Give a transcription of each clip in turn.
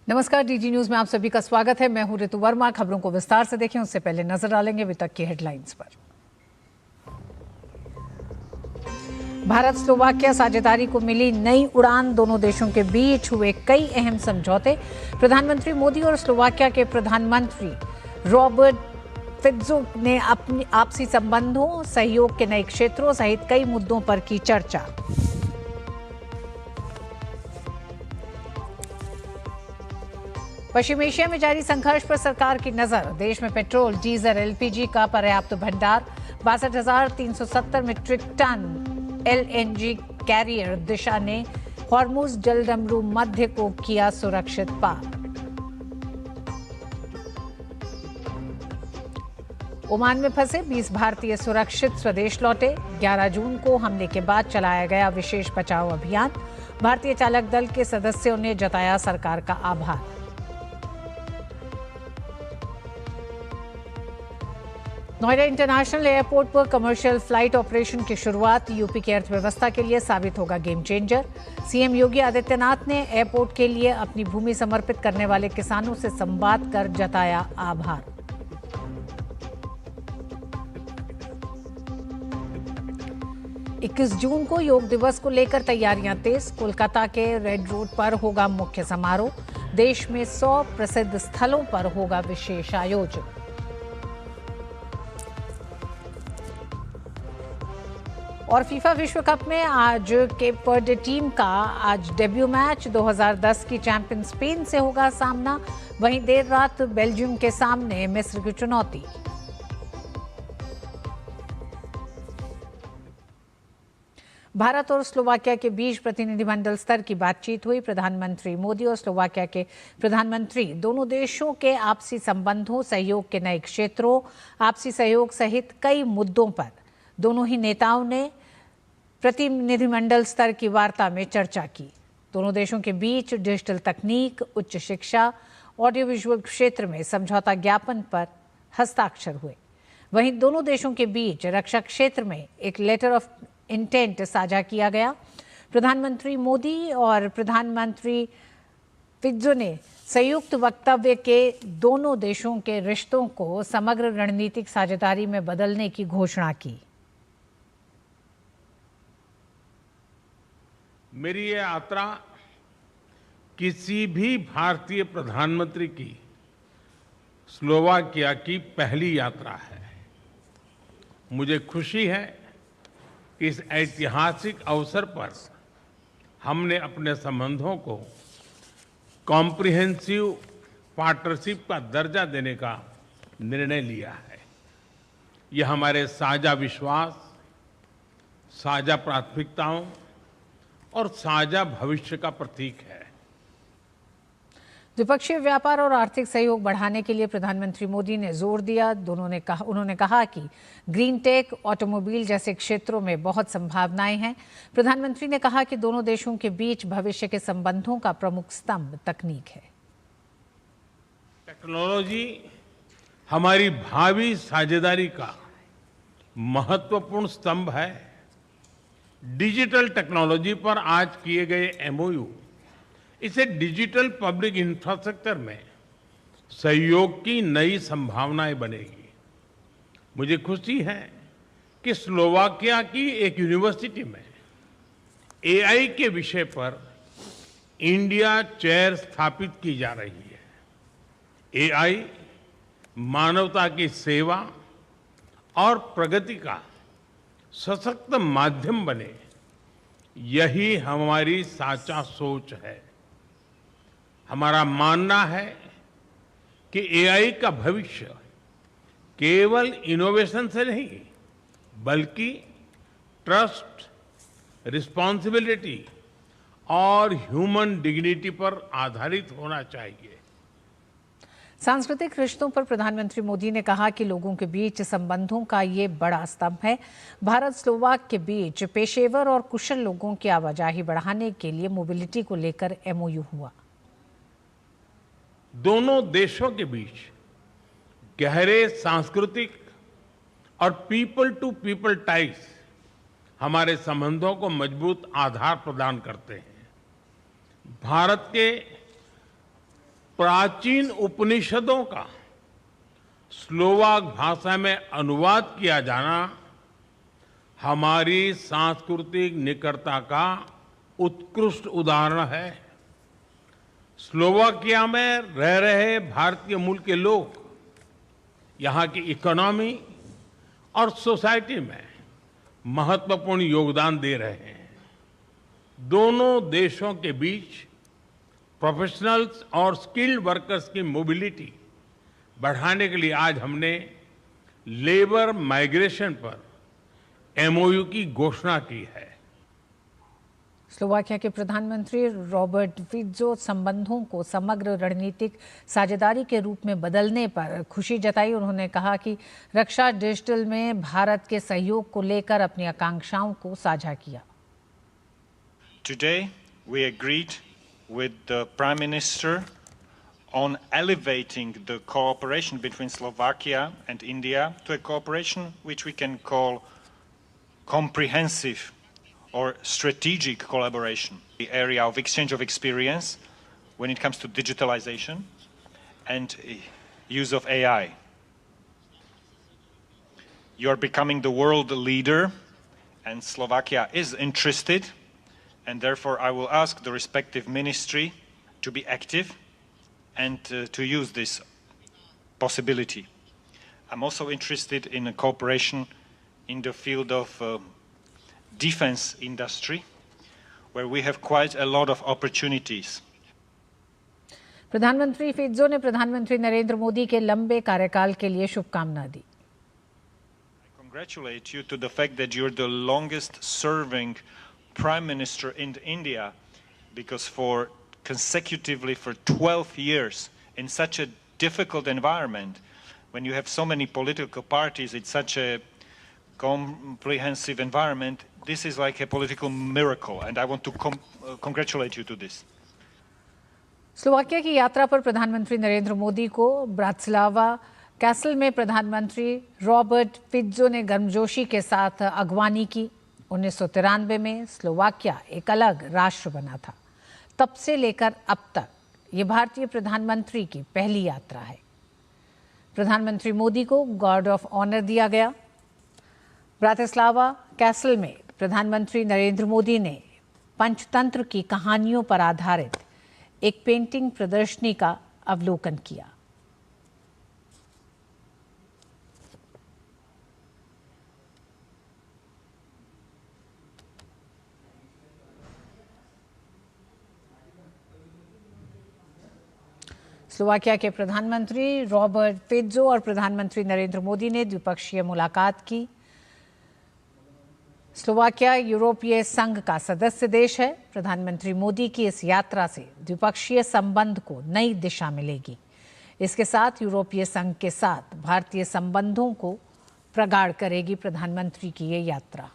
नमस्कार, DG news में आप सभी का स्वागत है। मैं हूं ऋतु वर्मा। खबरों को विस्तार से देखें उससे पहले नजर डालेंगे अभी तक की हेडलाइंस पर। भारत स्लोवाकिया साझेदारी को मिली नई उड़ान, दोनों देशों के बीच हुए कई अहम समझौते। प्रधानमंत्री मोदी और स्लोवाकिया के प्रधानमंत्री रॉबर्ट फिट्जो ने अपनी आपसी संबंधों, सहयोग के नए क्षेत्रों सहित कई मुद्दों पर की चर्चा। पश्चिम एशिया में जारी संघर्ष पर सरकार की नजर। देश में पेट्रोल, डीजल, एलपीजी का पर्याप्त भंडार। 62,370 मीट्रिक टन एलएनजी कैरियर दिशा ने हॉर्मुज जलडमरू मध्य को किया सुरक्षित पार। ओमान में फंसे 20 भारतीय सुरक्षित स्वदेश लौटे। 11 जून को हमले के बाद चलाया गया विशेष बचाव अभियान। भारतीय चालक दल के सदस्यों ने जताया सरकार का आभार। नोएडा इंटरनेशनल एयरपोर्ट पर कमर्शियल फ्लाइट ऑपरेशन की शुरुआत। यूपी की अर्थव्यवस्था के लिए साबित होगा game changer. CM Yogi Adityanath ने एयरपोर्ट के लिए अपनी भूमि समर्पित करने वाले किसानों से संवाद कर जताया आभार। इक्कीस जून को योग दिवस को लेकर तैयारियां तेज। कोलकाता के रेड रोड पर होगा मुख्य समारोह। देश में 100 प्रसिद्ध स्थलों पर होगा विशेष आयोजन। और फीफा विश्व कप में आज केप वर्डे टीम का डेब्यू मैच। 2010 की चैंपियन स्पेन से होगा सामना। वहीं देर रात बेल्जियम के सामने मिस्र की चुनौती। भारत और स्लोवाकिया के बीच प्रतिनिधिमंडल स्तर की बातचीत हुई। प्रधानमंत्री मोदी और स्लोवाकिया के प्रधानमंत्री दोनों देशों के आपसी संबंधों, सहयोग के नए क्षेत्रों, आपसी सहयोग सहित कई मुद्दों पर दोनों ही नेताओं ने प्रतिनिधिमंडल स्तर की वार्ता में चर्चा की। दोनों देशों के बीच डिजिटल तकनीक, उच्च शिक्षा, ऑडियो विजुअल क्षेत्र में समझौता ज्ञापन पर हस्ताक्षर हुए। वहीं दोनों देशों के बीच रक्षा क्षेत्र में एक लेटर ऑफ इंटेंट साझा किया गया। प्रधानमंत्री मोदी और प्रधानमंत्री फिट्जो ने संयुक्त वक्तव्य के दोनों देशों के रिश्तों को समग्र रणनीतिक साझेदारी में बदलने की घोषणा की। मेरी ये यात्रा किसी भी भारतीय प्रधानमंत्री की स्लोवाकिया की पहली यात्रा है। मुझे खुशी है कि इस ऐतिहासिक अवसर पर हमने अपने संबंधों को कॉम्प्रिहेंसिव पार्टनरशिप का दर्जा देने का निर्णय लिया है। यह हमारे साझा विश्वास, साझा प्राथमिकताओं और साझा भविष्य का प्रतीक है। द्विपक्षीय व्यापार और आर्थिक सहयोग बढ़ाने के लिए प्रधानमंत्री मोदी ने जोर दिया। उन्होंने कहा कि ग्रीन टेक, ऑटोमोबाइल जैसे क्षेत्रों में बहुत संभावनाएं हैं। प्रधानमंत्री ने कहा कि दोनों देशों के बीच भविष्य के संबंधों का प्रमुख स्तंभ तकनीक है। टेक्नोलॉजी हमारी भावी साझेदारी का महत्वपूर्ण स्तंभ है। डिजिटल टेक्नोलॉजी पर आज किए गए एमओयू इसे डिजिटल पब्लिक इंफ्रास्ट्रक्चर में सहयोग की नई संभावनाएं बनेगी। मुझे खुशी है कि स्लोवाकिया की एक यूनिवर्सिटी में एआई के विषय पर इंडिया चेयर स्थापित की जा रही है। एआई मानवता की सेवा और प्रगति का सशक्त माध्यम बने, यही हमारी साचा सोच है। हमारा मानना है कि एआई का भविष्य केवल इनोवेशन से नहीं, बल्कि ट्रस्ट, रिस्पॉन्सिबिलिटी और ह्यूमन डिग्निटी पर आधारित होना चाहिए। सांस्कृतिक रिश्तों पर प्रधानमंत्री मोदी ने कहा कि लोगों के बीच संबंधों का ये बड़ा स्तंभ है। भारत स्लोवाक के बीच पेशेवर और कुशल लोगों की आवाजाही बढ़ाने के लिए मोबिलिटी को लेकर एमओयू हुआ। दोनों देशों के बीच गहरे सांस्कृतिक और पीपल टू पीपल टाइज हमारे संबंधों को मजबूत आधार प्रदान करते हैं। भारत के 100 प्रसिद्ध स्थलों पर होगा विशेष आयोजन। 20 जून को योग दिवस को लेकर तैयारियां तेज। सीएम योगी आदित्यनाथ ने अपनी भूमि समर्पित करने वाले किसानों से संवाद कर जताया आभार। प्राचीन उपनिषदों का स्लोवाक भाषा में अनुवाद किया जाना हमारी सांस्कृतिक निकटता का उत्कृष्ट उदाहरण है। स्लोवाकिया में रह रहे भारतीय मूल के लोग यहाँ की इकोनॉमी और सोसाइटी में महत्वपूर्ण योगदान दे रहे हैं। दोनों देशों के बीच प्रोफेशनल्स और स्किल्ड वर्कर्स की मोबिलिटी बढ़ाने के लिए आज हमने लेबर माइग्रेशन पर एमओयू की घोषणा की है। स्लोवाकिया के प्रधानमंत्री रॉबर्ट फिट्जो संबंधों को समग्र रणनीतिक साझेदारी के रूप में बदलने पर खुशी जताई। उन्होंने कहा कि रक्षा डिजिटल में भारत के सहयोग को लेकर अपनी आकांक्षाओं को साझा किया। Today we agreed with the Prime Minister on elevating the cooperation between Slovakia and India to a cooperation which we can call comprehensive or strategic collaboration, the area of exchange of experience when it comes to digitalization and use of AI. You're becoming the world leader, and Slovakia is interested, and therefore I will ask the respective ministry to be active and to use this possibility. I'm also interested in a cooperation in the field of defense industry, where we have quite a lot of opportunities. प्रधानमंत्री फिट्जो ने प्रधानमंत्री नरेंद्र मोदी के लंबे कार्यकाल के लिए शुभकामना दी। I congratulate you to the fact that you're the longest serving Prime Minister in India, because for consecutively for 12 years in such a difficult environment, when you have so many political parties, it's such a comprehensive environment, this is like a political miracle, and I want to congratulate you to this. Slovakia की यात्रा पर प्रधानमंत्री नरेंद्र मोदी को Bratislava castle में प्रधानमंत्री Robert फिट्जो ने गर्मजोशी के साथ अगवानी की। 1993 में स्लोवाकिया एक अलग राष्ट्र बना था। तब से लेकर अब तक ये भारतीय प्रधानमंत्री की पहली यात्रा है। प्रधानमंत्री मोदी को गार्ड ऑफ ऑनर दिया गया। ब्रातिस्लावा कैसल में प्रधानमंत्री नरेंद्र मोदी ने पंचतंत्र की कहानियों पर आधारित एक पेंटिंग प्रदर्शनी का अवलोकन किया। स्लोवाकिया के प्रधानमंत्री रॉबर्ट फिट्जो और प्रधानमंत्री नरेंद्र मोदी ने द्विपक्षीय मुलाकात की। स्लोवाकिया यूरोपीय संघ का सदस्य देश है। प्रधानमंत्री मोदी की इस यात्रा से द्विपक्षीय संबंध को नई दिशा मिलेगी। इसके साथ यूरोपीय संघ के साथ भारतीय संबंधों को प्रगाढ़ करेगी प्रधानमंत्री की ये यात्रा।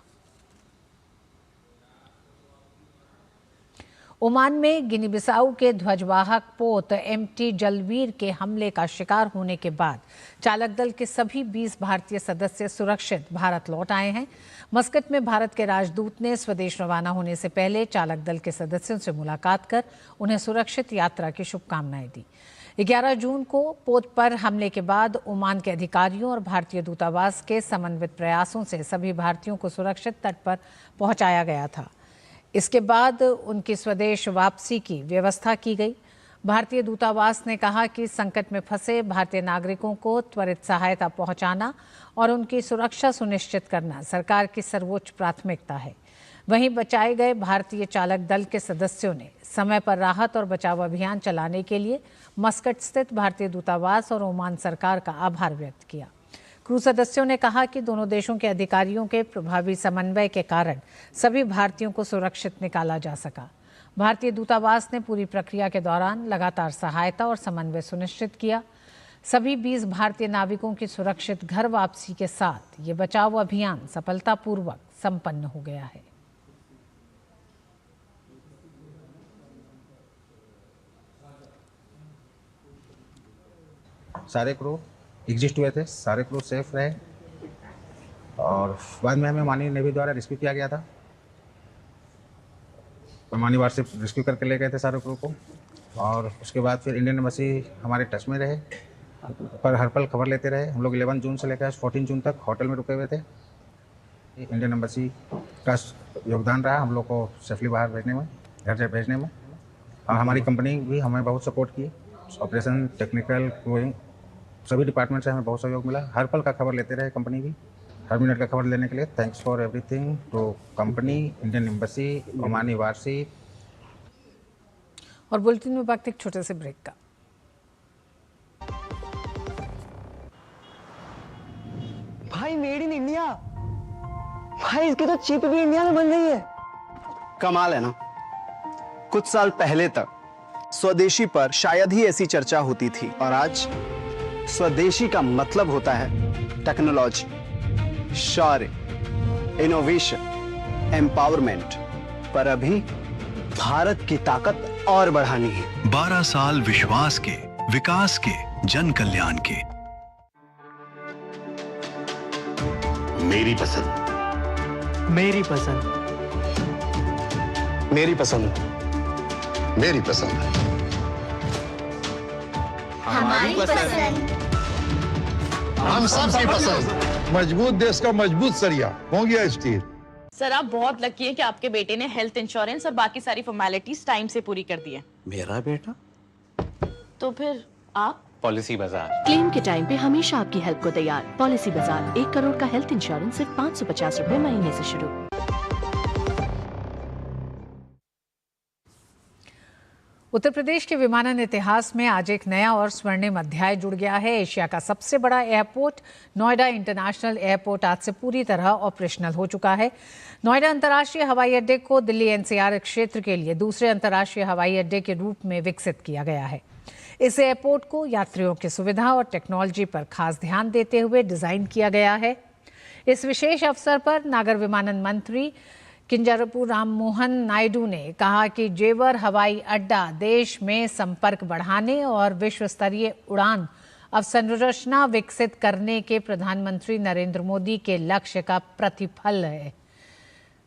ओमान में गिनी बिसाऊ के ध्वजवाहक पोत एमटी जलवीर के हमले का शिकार होने के बाद चालक दल के सभी 20 भारतीय सदस्य सुरक्षित भारत लौट आए हैं। मस्कट में भारत के राजदूत ने स्वदेश रवाना होने से पहले चालक दल के सदस्यों से मुलाकात कर उन्हें सुरक्षित यात्रा की शुभकामनाएं दी। 11 जून को पोत पर हमले के बाद ओमान के अधिकारियों और भारतीय दूतावास के समन्वित प्रयासों से सभी भारतीयों को सुरक्षित तट पर पहुंचाया गया था। इसके बाद उनकी स्वदेश वापसी की व्यवस्था की गई। भारतीय दूतावास ने कहा कि संकट में फंसे भारतीय नागरिकों को त्वरित सहायता पहुंचाना और उनकी सुरक्षा सुनिश्चित करना सरकार की सर्वोच्च प्राथमिकता है। वहीं बचाए गए भारतीय चालक दल के सदस्यों ने समय पर राहत और बचाव अभियान चलाने के लिए मस्कट स्थित भारतीय दूतावास और ओमान सरकार का आभार व्यक्त किया। क्रू सदस्यों ने कहा कि दोनों देशों के अधिकारियों के प्रभावी समन्वय के कारण सभी भारतीयों को सुरक्षित निकाला जा सका। भारतीय दूतावास ने पूरी प्रक्रिया के दौरान लगातार सहायता और समन्वय सुनिश्चित किया। सभी 20 भारतीय नाविकों की सुरक्षित घर वापसी के साथ ये बचाव अभियान सफलतापूर्वक संपन्न हो गया है। सारे क्रू एग्जिस्ट हुए थे, सारे क्रू सेफ रहे और बाद में हमें माननीय नेवी द्वारा रेस्क्यू किया गया था। माननीय वार से रेस्क्यू करके ले गए थे सारे क्रू को। और उसके बाद फिर इंडियन एम्बेसी हमारे टच में रहे, पर हर पल खबर लेते रहे। हम लोग 11 जून से लेकर 14 जून तक होटल में रुके हुए थे। इंडियन एम्बेसी का योगदान रहा हम लोग को सेफली बाहर भेजने में, घर से भेजने में। और हमारी कंपनी भी हमें बहुत सपोर्ट की, ऑपरेशन, टेक्निकल, क्रूइंग, सभी डिपार्टमेंट से हमें बहुत सहयोग मिला। हर पल का खबर लेते रहे कंपनी की, हर मिनट का खबर लेने के लिए। Thanks for everything to company, Indian embassy, Omani Warsi. और बुलेटिन में वक्त एक छोटे से ब्रेक का। भाई मेड इन इंडिया, भाई इसकी तो चिप भी इंडिया में बन रही है। कमाल है ना। कुछ साल पहले तक स्वदेशी पर शायद ही ऐसी चर्चा होती थी, और आज स्वदेशी का मतलब होता है टेक्नोलॉजी, शौर्य, इनोवेशन, एम्पावरमेंट। पर अभी भारत की ताकत और बढ़ानी है। 12 साल विश्वास के, विकास के, जन कल्याण के। मेरी पसंद, मेरी पसंद, मेरी पसंद, मेरी पसंद, हमारी पसंद, हम सबकी पसंद। मजबूत देश का मजबूत सरिया हो गया स्टील। सर आप बहुत लकी हैं कि आपके बेटे ने हेल्थ इंश्योरेंस और बाकी सारी फॉर्मेलिटीज टाइम से पूरी कर दी है। मेरा बेटा? तो फिर आप? पॉलिसी बाजार। क्लेम के टाइम पे हमेशा आपकी हेल्प को तैयार। पॉलिसी बाजार, 1 करोड़ का हेल्थ इंश्योरेंस सिर्फ 550 रुपए महीने से शुरू। उत्तर प्रदेश के विमानन इतिहास में आज एक नया और स्वर्णिम अध्याय जुड़ गया है। एशिया का सबसे बड़ा एयरपोर्ट नोएडा इंटरनेशनल एयरपोर्ट आज से पूरी तरह ऑपरेशनल हो चुका है। नोएडा अंतर्राष्ट्रीय हवाई अड्डे को दिल्ली एनसीआर क्षेत्र के लिए दूसरे अंतर्राष्ट्रीय हवाई अड्डे के रूप में विकसित किया गया है। इस एयरपोर्ट को यात्रियों की सुविधा और टेक्नोलॉजी पर खास ध्यान देते हुए डिजाइन किया गया है। इस विशेष अवसर पर नागर विमानन मंत्री किंजरापू राममोहन नायडू ने कहा कि जेवर हवाई अड्डा देश में संपर्क बढ़ाने और विश्व स्तरीय उड़ान अवसंरचना विकसित करने के प्रधानमंत्री नरेंद्र मोदी के लक्ष्य का प्रतिफल है।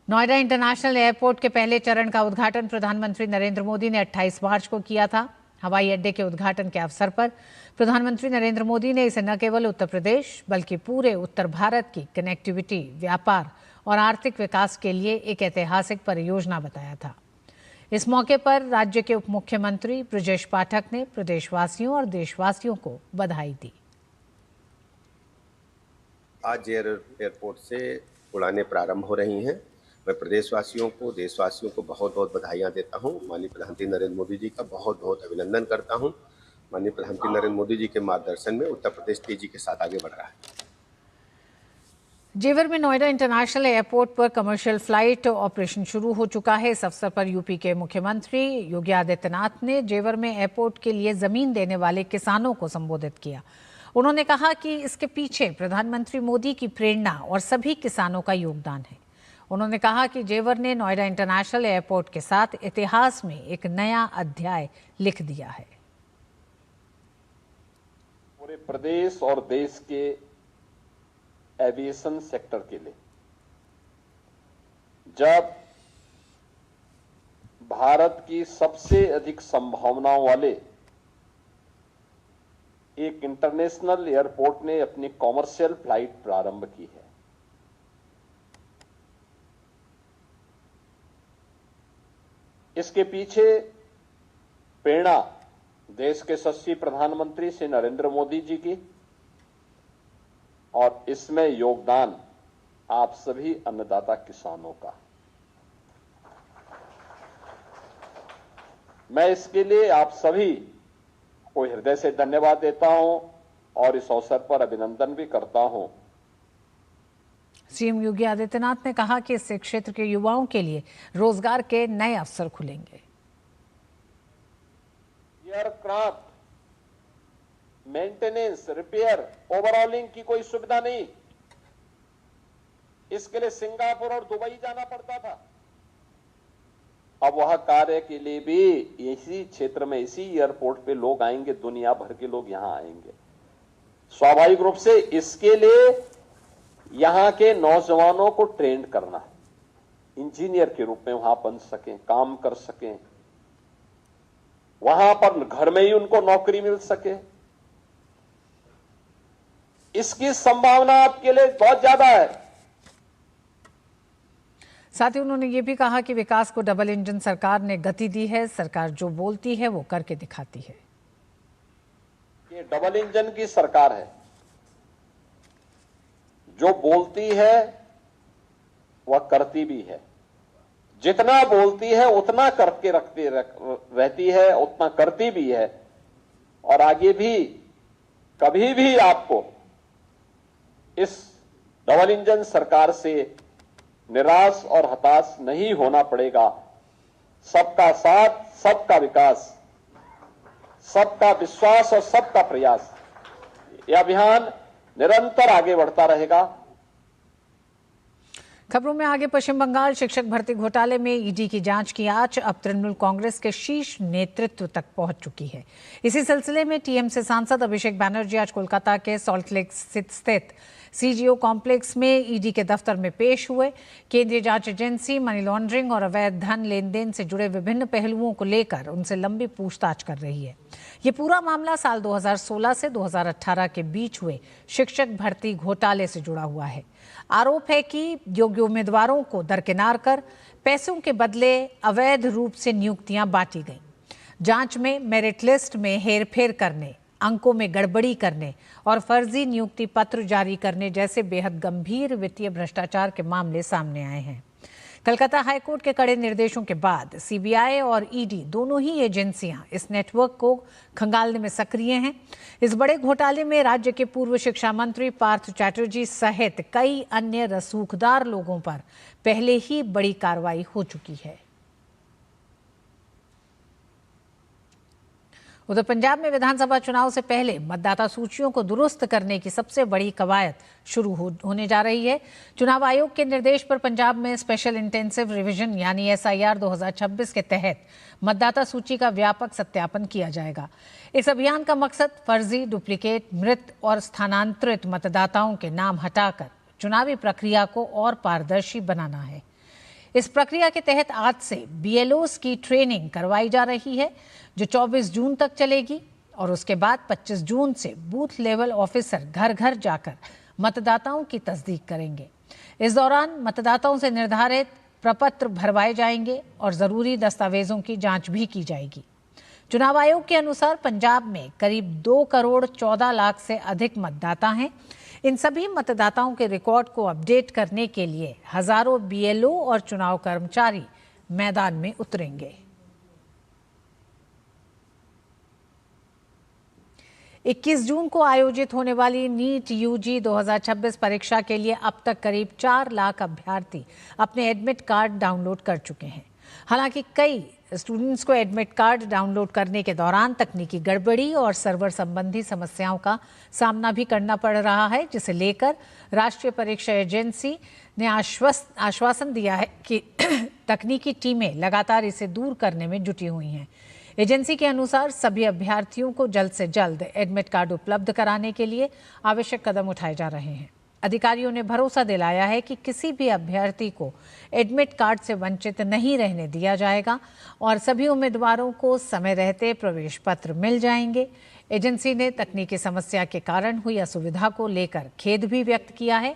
नोएडा इंटरनेशनल एयरपोर्ट के पहले चरण का उद्घाटन प्रधानमंत्री नरेंद्र मोदी ने 28 मार्च को किया था। हवाई अड्डे के उद्घाटन के अवसर पर प्रधानमंत्री नरेंद्र मोदी ने इसे न केवल उत्तर प्रदेश बल्कि पूरे उत्तर भारत की कनेक्टिविटी, व्यापार और आर्थिक विकास के लिए एक ऐतिहासिक परियोजना बताया था। इस मौके पर राज्य के उप मुख्यमंत्री ब्रजेश पाठक ने प्रदेशवासियों और देशवासियों को बधाई दी। आज एयरपोर्ट से उड़ानें प्रारंभ हो रही हैं। मैं प्रदेशवासियों को, देशवासियों को बहुत बहुत बधाइयां देता हूं। माननीय प्रधानमंत्री नरेंद्र मोदी जी का बहुत बहुत अभिनंदन करता हूं। माननीय प्रधानमंत्री नरेंद्र मोदी जी के मार्गदर्शन में उत्तर प्रदेश तेजी के साथ आगे बढ़ रहा है। जेवर में नोएडा इंटरनेशनल एयरपोर्ट पर कमर्शियल फ्लाइट ऑपरेशन शुरू हो चुका है। इस अवसर पर यूपी के मुख्यमंत्री योगी आदित्यनाथ ने जेवर में एयरपोर्ट के लिए जमीन देने वाले किसानों को संबोधित किया। उन्होंने कहा कि इसके पीछे प्रधानमंत्री मोदी की प्रेरणा और सभी किसानों का योगदान है। उन्होंने कहा कि जेवर ने नोएडा इंटरनेशनल एयरपोर्ट के साथ इतिहास में एक नया अध्याय लिख दिया है। पूरे प्रदेश और देश के एविएशन सेक्टर के लिए जब भारत की सबसे अधिक संभावनाओं वाले एक इंटरनेशनल एयरपोर्ट ने अपनी कॉमर्शियल फ्लाइट प्रारंभ की है, इसके पीछे प्रेरणा देश के यशस्वी प्रधानमंत्री श्री नरेंद्र मोदी जी की और इसमें योगदान आप सभी अन्नदाता किसानों का। मैं इसके लिए आप सभी को हृदय से धन्यवाद देता हूं और इस अवसर पर अभिनंदन भी करता हूं। सीएम योगी आदित्यनाथ ने कहा कि इससे क्षेत्र के युवाओं के लिए रोजगार के नए अवसर खुलेंगे। एयरक्राफ्ट मेंटेनेंस, रिपेयर, ओवरऑलिंग की कोई सुविधा नहीं, इसके लिए सिंगापुर और दुबई जाना पड़ता था। अब वह कार्य के लिए भी इसी क्षेत्र में, इसी एयरपोर्ट पे लोग आएंगे, दुनिया भर के लोग यहां आएंगे। स्वाभाविक रूप से इसके लिए यहां के नौजवानों को ट्रेन करना है, इंजीनियर के रूप में वहां बन सकें, काम कर सकें, वहां पर घर में ही उनको नौकरी मिल सके, इसकी संभावना आपके लिए बहुत ज्यादा है। साथ ही उन्होंने ये भी कहा कि विकास को डबल इंजन सरकार ने गति दी है। सरकार जो बोलती है वो करके दिखाती है। ये डबल इंजन की सरकार है, जो बोलती है वह करती भी है। जितना बोलती है उतना करके रहती है, उतना करती भी है। और आगे भी कभी भी आपको इस डबल इंजन सरकार से निराश और हताश नहीं होना पड़ेगा। सबका साथ, सबका विकास, सबका विश्वास और सबका प्रयास, यह अभियान निरंतर आगे बढ़ता रहेगा। खबरों में आगे, पश्चिम बंगाल शिक्षक भर्ती घोटाले में ईडी की जांच की आंच अब तृणमूल कांग्रेस के शीर्ष नेतृत्व तक पहुंच चुकी है। इसी सिलसिले में टीएमसी सांसद अभिषेक बैनर्जी आज कोलकाता के सॉल्ट लेक स्थित सीजीओ कॉम्प्लेक्स में ईडी के दफ्तर में पेश हुए। केंद्रीय जांच एजेंसी मनी लॉन्ड्रिंग और अवैध धन लेन देन से जुड़े विभिन्न पहलुओं को लेकर उनसे लंबी पूछताछ कर रही है। ये पूरा मामला साल 2016 से 2018 के बीच हुए शिक्षक भर्ती घोटाले से जुड़ा हुआ है। आरोप है कि योग्य उम्मीदवारों को दरकिनार कर पैसों के बदले अवैध रूप से नियुक्तियां बांटी गईं। जांच में मेरिट लिस्ट में हेरफेर करने, अंकों में गड़बड़ी करने और फर्जी नियुक्ति पत्र जारी करने जैसे बेहद गंभीर वित्तीय भ्रष्टाचार के मामले सामने आए हैं। कलकत्ता हाईकोर्ट के कड़े निर्देशों के बाद सीबीआई और ईडी दोनों ही एजेंसियां इस नेटवर्क को खंगालने में सक्रिय हैं। इस बड़े घोटाले में राज्य के पूर्व शिक्षा मंत्री पार्थ चैटर्जी सहित कई अन्य रसूखदार लोगों पर पहले ही बड़ी कार्रवाई हो चुकी है। उधर पंजाब में विधानसभा चुनाव से पहले मतदाता सूचियों को दुरुस्त करने की सबसे बड़ी कवायद शुरू होने जा रही है। चुनाव आयोग के निर्देश पर पंजाब में स्पेशल इंटेंसिव रिवीजन यानी एसआईआर 2026 के तहत मतदाता सूची का व्यापक सत्यापन किया जाएगा। इस अभियान का मकसद फर्जी, डुप्लीकेट, मृत और स्थानांतरित मतदाताओं के नाम हटाकर चुनावी प्रक्रिया को और पारदर्शी बनाना है। इस प्रक्रिया के तहत आज से बीएलओस की ट्रेनिंग करवाई जा रही है, जो 24 जून तक चलेगी और उसके बाद 25 जून से बूथ लेवल ऑफिसर घर घर जाकर मतदाताओं की तस्दीक करेंगे। इस दौरान मतदाताओं से निर्धारित प्रपत्र भरवाए जाएंगे और जरूरी दस्तावेजों की जांच भी की जाएगी। चुनाव आयोग के अनुसार पंजाब में करीब 2 करोड़ 14 लाख से अधिक मतदाता हैं। इन सभी मतदाताओं के रिकॉर्ड को अपडेट करने के लिए हजारों बीएलओ और चुनाव कर्मचारी मैदान में उतरेंगे। 21 जून को आयोजित होने वाली नीट यूजी 2026 परीक्षा के लिए अब तक करीब 4 लाख अभ्यर्थी अपने एडमिट कार्ड डाउनलोड कर चुके हैं। हालांकि कई स्टूडेंट्स को एडमिट कार्ड डाउनलोड करने के दौरान तकनीकी गड़बड़ी और सर्वर संबंधी समस्याओं का सामना भी करना पड़ रहा है, जिसे लेकर राष्ट्रीय परीक्षा एजेंसी ने आश्वासन दिया है कि तकनीकी टीमें लगातार इसे दूर करने में जुटी हुई हैं। एजेंसी के अनुसार सभी अभ्यर्थियों को जल्द से जल्द एडमिट कार्ड उपलब्ध कराने के लिए आवश्यक कदम उठाए जा रहे हैं। अधिकारियों ने भरोसा दिलाया है कि किसी भी अभ्यर्थी को एडमिट कार्ड से वंचित नहीं रहने दिया जाएगा और सभी उम्मीदवारों को समय रहते प्रवेश पत्र मिल जाएंगे। एजेंसी ने तकनीकी समस्या के कारण हुई असुविधा को लेकर खेद भी व्यक्त किया है।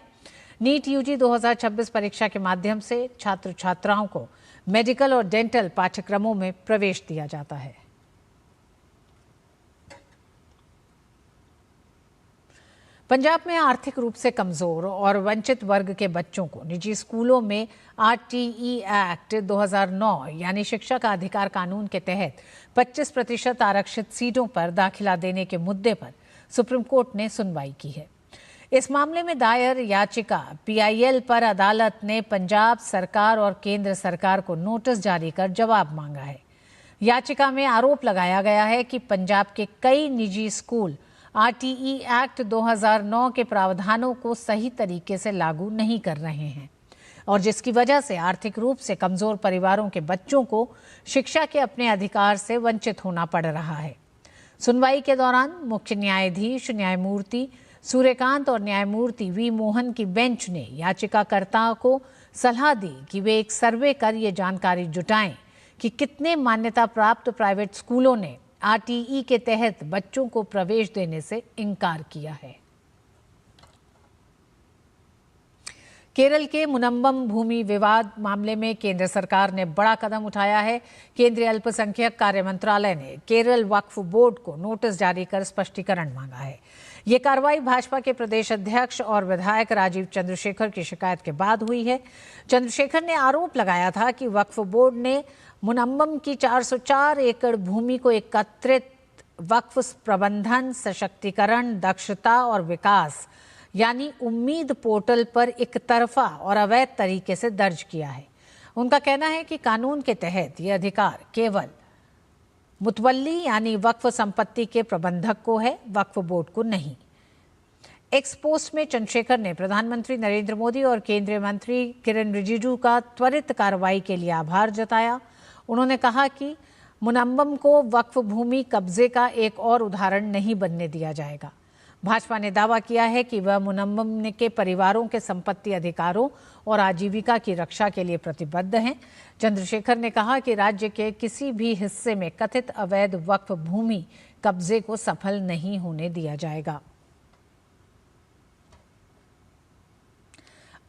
नीट यूजी 2026 परीक्षा के माध्यम से छात्र छात्राओं को मेडिकल और डेंटल पाठ्यक्रमों में प्रवेश दिया जाता है। पंजाब में आर्थिक रूप से कमजोर और वंचित वर्ग के बच्चों को निजी स्कूलों में आरटीई एक्ट 2009 यानी शिक्षा का अधिकार कानून के तहत 25% आरक्षित सीटों पर दाखिला देने के मुद्दे पर सुप्रीम कोर्ट ने सुनवाई की है। इस मामले में दायर याचिका पीआईएल पर अदालत ने पंजाब सरकार और केंद्र सरकार को नोटिस जारी कर जवाब मांगा है। याचिका में आरोप लगाया गया है कि पंजाब के कई निजी स्कूल आरटीई एक्ट 2009 के प्रावधानों को सही तरीके से लागू नहीं कर रहे हैं और जिसकी वजह से आर्थिक रूप से कमजोर परिवारों के बच्चों को शिक्षा के अपने अधिकार से वंचित होना पड़ रहा है। सुनवाई के दौरान मुख्य न्यायाधीश न्यायमूर्ति सूर्यकांत और न्यायमूर्ति वी मोहन की बेंच ने याचिकाकर्ताओं को सलाह दी कि वे एक सर्वे कर ये जानकारी जुटाएं कि कितने मान्यता प्राप्त प्राइवेट स्कूलों ने आरटीई के तहत बच्चों को प्रवेश देने से इनकार किया है। केरल के मुनम्बम भूमि विवाद मामले में केंद्र सरकार ने बड़ा कदम उठाया है। केंद्रीय अल्पसंख्यक कार्य मंत्रालय ने केरल वक्फ बोर्ड को नोटिस जारी कर स्पष्टीकरण मांगा है। ये कार्रवाई भाजपा के प्रदेश अध्यक्ष और विधायक राजीव चंद्रशेखर की शिकायत के बाद हुई है। चंद्रशेखर ने आरोप लगाया था कि वक्फ बोर्ड ने मुनम्बम की 404 एकड़ भूमि को एकत्रित वक्फ प्रबंधन, सशक्तिकरण, दक्षता और विकास यानी उम्मीद पोर्टल पर एक तरफा और अवैध तरीके से दर्ज किया है। उनका कहना है कि कानून के तहत ये अधिकार केवल मुतवल्ली यानी वक्फ संपत्ति के प्रबंधक को है, वक्फ बोर्ड को नहीं। एक्स पोस्ट में चंद्रशेखर ने प्रधानमंत्री नरेंद्र मोदी और केंद्रीय मंत्री किरेन रिजिजू का त्वरित कार्रवाई के लिए आभार जताया। उन्होंने कहा कि मुनम्बम को वक्फ भूमि कब्जे का एक और उदाहरण नहीं बनने दिया जाएगा। भाजपा ने दावा किया है कि वह मुनम्बम के परिवारों के संपत्ति अधिकारों और आजीविका की रक्षा के लिए प्रतिबद्ध हैं। चंद्रशेखर ने कहा कि राज्य के किसी भी हिस्से में कथित अवैध वक्फ भूमि कब्जे को सफल नहीं होने दिया जाएगा।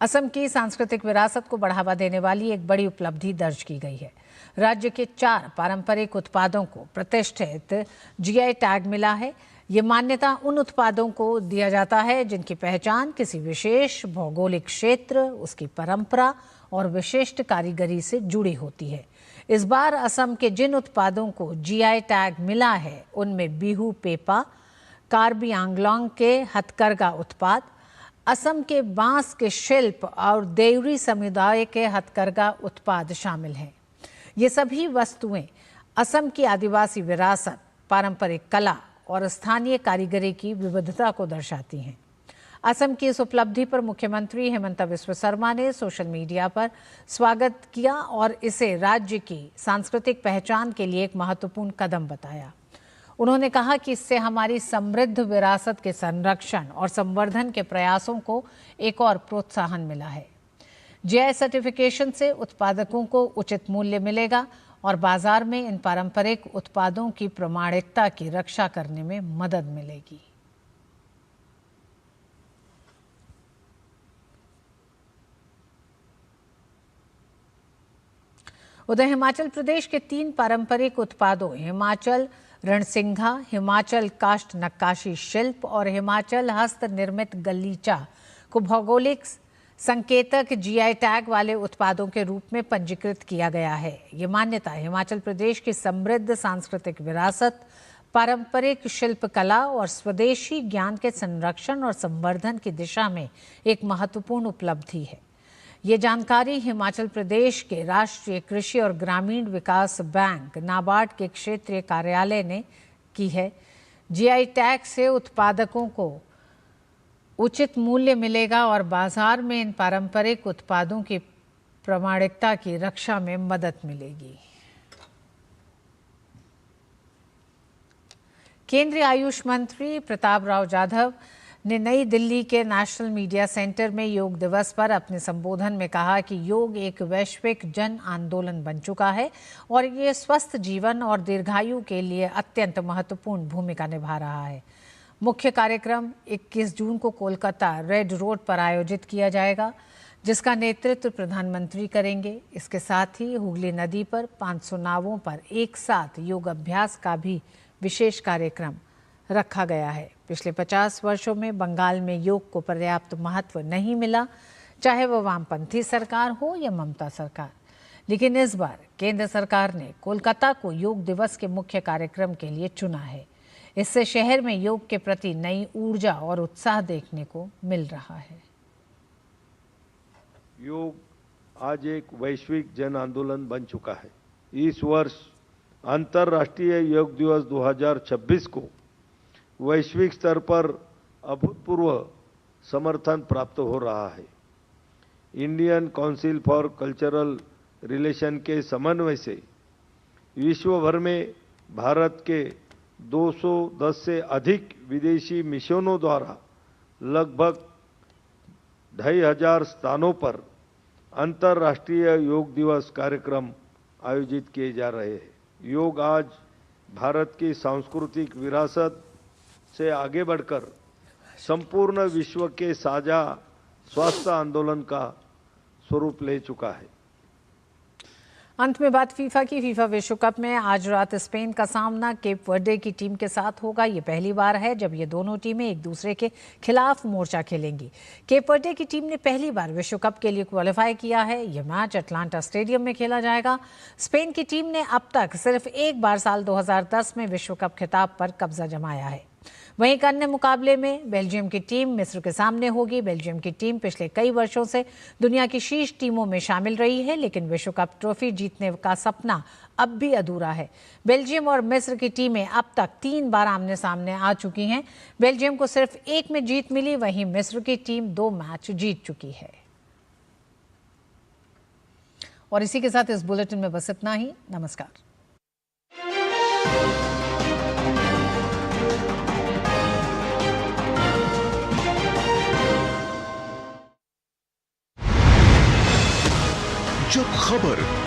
असम की सांस्कृतिक विरासत को बढ़ावा देने वाली एक बड़ी उपलब्धि दर्ज की गई है। राज्य के 4 पारंपरिक उत्पादों को प्रतिष्ठित जीआई टैग मिला है। ये मान्यता उन उत्पादों को दिया जाता है जिनकी पहचान किसी विशेष भौगोलिक क्षेत्र, उसकी परंपरा और विशिष्ट कारीगरी से जुड़ी होती है। इस बार असम के जिन उत्पादों को जीआई टैग मिला है उनमें बिहू पेपा, कार्बी आंगलोंग के हथकरघा उत्पाद, असम के बांस के शिल्प और देवरी समुदाय के हथकरघा उत्पाद शामिल हैं। ये सभी वस्तुएं असम की आदिवासी विरासत, पारंपरिक कला और स्थानीय कारीगरी की विविधता को दर्शाती हैं। असम की इस उपलब्धि पर मुख्यमंत्री हेमंत बिस्वा शर्मा ने सोशल मीडिया पर स्वागत किया और इसे राज्य की सांस्कृतिक पहचान के लिए एक महत्वपूर्ण कदम बताया। उन्होंने कहा कि इससे हमारी समृद्ध विरासत के संरक्षण और संवर्धन के प्रयासों को एक और प्रोत्साहन मिला है। जीआई सर्टिफिकेशन से उत्पादकों को उचित मूल्य मिलेगा और बाजार में इन पारंपरिक उत्पादों की प्रामाणिकता की रक्षा करने में मदद मिलेगी। उधर हिमाचल प्रदेश के 3 पारंपरिक उत्पादों हिमाचल रणसिंघा, हिमाचल काष्ठ नक्काशी शिल्प और हिमाचल हस्त निर्मित गलीचा को भौगोलिक संकेतक जीआई टैग वाले उत्पादों के रूप में पंजीकृत किया गया है। ये मान्यता हिमाचल प्रदेश की समृद्ध सांस्कृतिक विरासत, पारंपरिक शिल्पकला और स्वदेशी ज्ञान के संरक्षण और संवर्धन की दिशा में एक महत्वपूर्ण उपलब्धि है। ये जानकारी हिमाचल प्रदेश के राष्ट्रीय कृषि और ग्रामीण विकास बैंक नाबार्ड के क्षेत्रीय कार्यालय ने की है। जीआई टैग से उत्पादकों को उचित मूल्य मिलेगा और बाजार में इन पारंपरिक उत्पादों की प्रामाणिकता की रक्षा में मदद मिलेगी। केंद्रीय आयुष मंत्री प्रताप राव जाधव ने नई दिल्ली के नेशनल मीडिया सेंटर में योग दिवस पर अपने संबोधन में कहा कि योग एक वैश्विक जन आंदोलन बन चुका है और ये स्वस्थ जीवन और दीर्घायु के लिए अत्यंत महत्वपूर्ण भूमिका निभा रहा है। मुख्य कार्यक्रम 21 जून को कोलकाता रेड रोड पर आयोजित किया जाएगा, जिसका नेतृत्व प्रधानमंत्री करेंगे। इसके साथ ही हुगली नदी पर 500 नावों पर एक साथ योग अभ्यास का भी विशेष कार्यक्रम रखा गया है। पिछले 50 वर्षों में बंगाल में योग को पर्याप्त महत्व नहीं मिला, चाहे वह वामपंथी सरकार हो या ममता सरकार। लेकिन इस बार केंद्र सरकार ने कोलकाता को योग दिवस के मुख्य कार्यक्रम के लिए चुना है। इससे शहर में योग के प्रति नई ऊर्जा और उत्साह देखने को मिल रहा है। योग आज एक वैश्विक जन आंदोलन बन चुका है। इस वर्ष अंतर्राष्ट्रीय योग दिवस 2026 को वैश्विक स्तर पर अभूतपूर्व समर्थन प्राप्त हो रहा है। Indian council for cultural relation के समन्वय से विश्व भर में भारत के 210 से अधिक विदेशी मिशनों द्वारा लगभग 2500 स्थानों पर अंतर्राष्ट्रीय योग दिवस कार्यक्रम आयोजित किए जा रहे हैं। योग आज भारत की सांस्कृतिक विरासत से आगे बढ़कर संपूर्ण विश्व के साझा स्वास्थ्य आंदोलन का स्वरूप ले चुका है। अंत में बात फीफा की। फीफा विश्व कप में आज रात स्पेन का सामना केप वर्डे की टीम के साथ होगा। ये पहली बार है जब ये दोनों टीमें एक दूसरे के खिलाफ मोर्चा खेलेंगी। केप वर्डे की टीम ने पहली बार विश्व कप के लिए क्वालिफाई किया है। यह मैच अटलांटा स्टेडियम में खेला जाएगा। स्पेन की टीम ने अब तक सिर्फ एक बार साल 2010 में विश्व कप खिताब पर कब्जा जमाया है। वहीं एक अन्य मुकाबले में बेल्जियम की टीम मिस्र के सामने होगी। बेल्जियम की टीम पिछले कई वर्षों से दुनिया की शीर्ष टीमों में शामिल रही है, लेकिन विश्व कप ट्रॉफी जीतने का सपना अब भी अधूरा है। बेल्जियम और मिस्र की टीमें अब तक 3 बार आमने सामने आ चुकी हैं। बेल्जियम को सिर्फ 1 में जीत मिली, वहीं मिस्र की टीम 2 मैच जीत चुकी है। और इसी के साथ इस बुलेटिन में बस इतना ही। नमस्कार। जब खबर